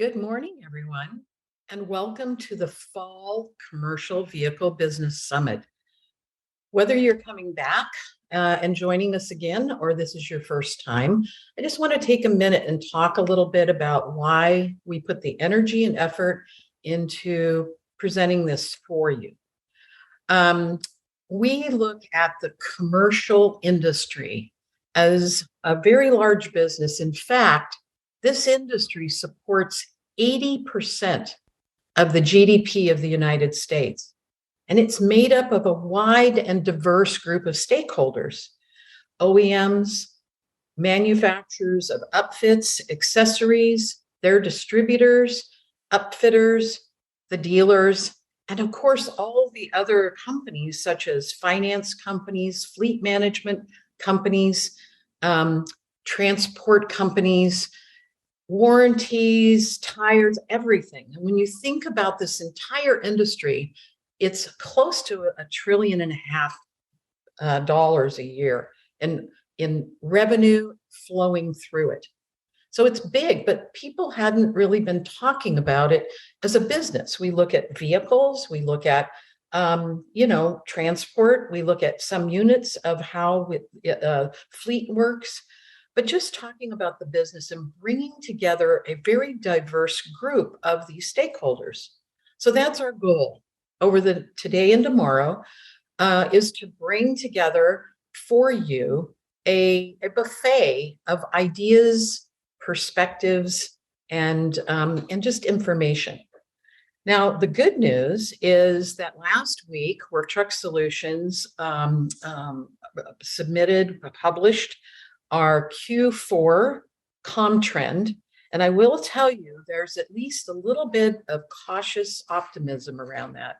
Good morning, everyone, and welcome to the Fall Commercial Vehicle Business Summit. Whether you're coming back and joining us again, or this is your first time, I just want to take a minute and talk a little bit about why we put the energy and effort into presenting this for you. We look at the commercial industry as a very large business. In fact, this industry supports 80% of the GDP of the United States. And it's made up of a wide and diverse group of stakeholders: OEMs, manufacturers of upfits, accessories, their distributors, upfitters, the dealers, and of course, all the other companies such as finance companies, fleet management companies, transport companies, warranties, tires, everything. And when you think about this entire industry, it's close to $1.5 trillion a year in revenue flowing through it. So it's big, but people hadn't really been talking about it as a business. We look at vehicles, we look at transport, we look at some units of how fleet works. But just talking about the business and bringing together a very diverse group of these stakeholders. So that's our goal over the today and tomorrow, is to bring together for you a buffet of ideas, perspectives, and just information. Now, the good news is that last week, Work Truck Solutions published our Q4 trend. And I will tell you, there's at least a little bit of cautious optimism around that.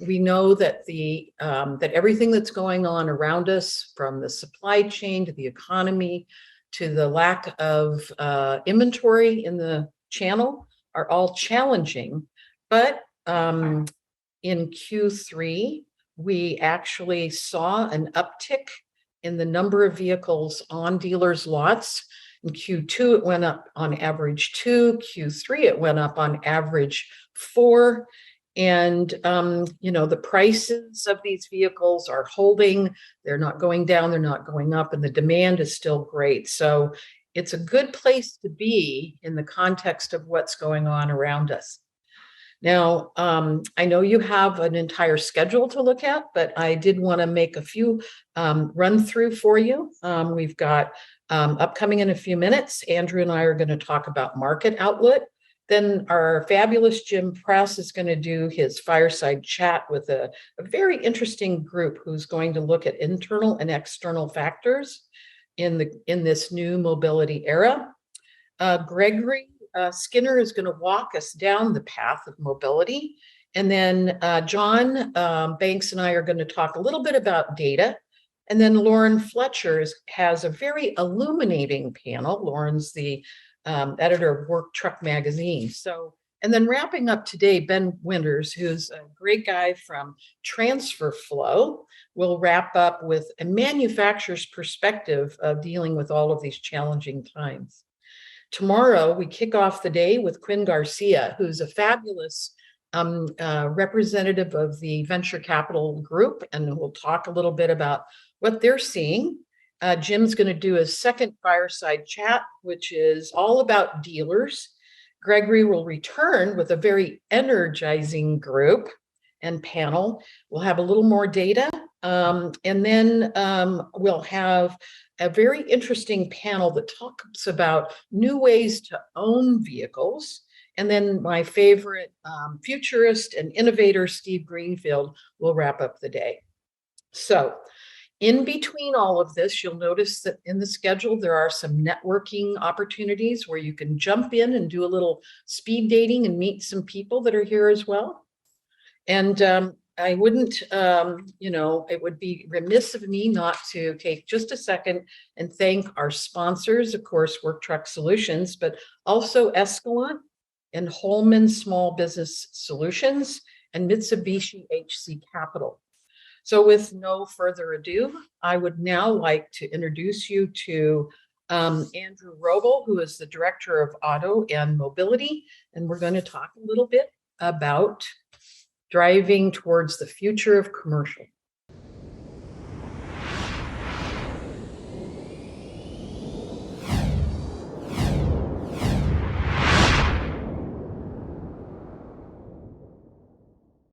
We know that that everything that's going on around us, from the supply chain to the economy to the lack of inventory in the channel, are all challenging. But in Q3, we actually saw an uptick in the number of vehicles on dealers' lots. In Q2, it went up on average 2. Q3, it went up on average 4. And, the prices of these vehicles are holding. They're not going down, they're not going up, and the demand is still great. So it's a good place to be in the context of what's going on around us. Now, I know you have an entire schedule to look at, but I did want to make a few run through for you. We've got upcoming in a few minutes, Andrew and I are going to talk about market outlook. Then our fabulous Jim Press is going to do his fireside chat with a very interesting group who's going to look at internal and external factors in this new mobility era. Gregory Skinner is going to walk us down the path of mobility. And then John Banks and I are going to talk a little bit about data. And then Lauren Fletcher has a very illuminating panel. Lauren's the editor of Work Truck Magazine. And then wrapping up today, Ben Winters, who's a great guy from Transfer Flow, will wrap up with a manufacturer's perspective of dealing with all of these challenging times. Tomorrow, we kick off the day with Quinn Garcia, who's a fabulous representative of the venture capital group, and we'll talk a little bit about what they're seeing. Jim's going to do a second fireside chat, which is all about dealers. Gregory will return with a very energizing group and panel. We'll have a little more data, and then we'll have a very interesting panel that talks about new ways to own vehicles. And then my favorite futurist and innovator, Steve Greenfield, will wrap up the day. So in between all of this, you'll notice that in the schedule, there are some networking opportunities where you can jump in and do a little speed dating and meet some people that are here as well. And I wouldn't, it would be remiss of me not to take just a second and thank our sponsors, of course, Work Truck Solutions, but also Escalon and Holman Small Business Solutions and Mitsubishi HC Capital. So with no further ado, I would now like to introduce you to Andrew Robel, who is the Director of Auto and Mobility, and we're going to talk a little bit about driving towards the future of commercial.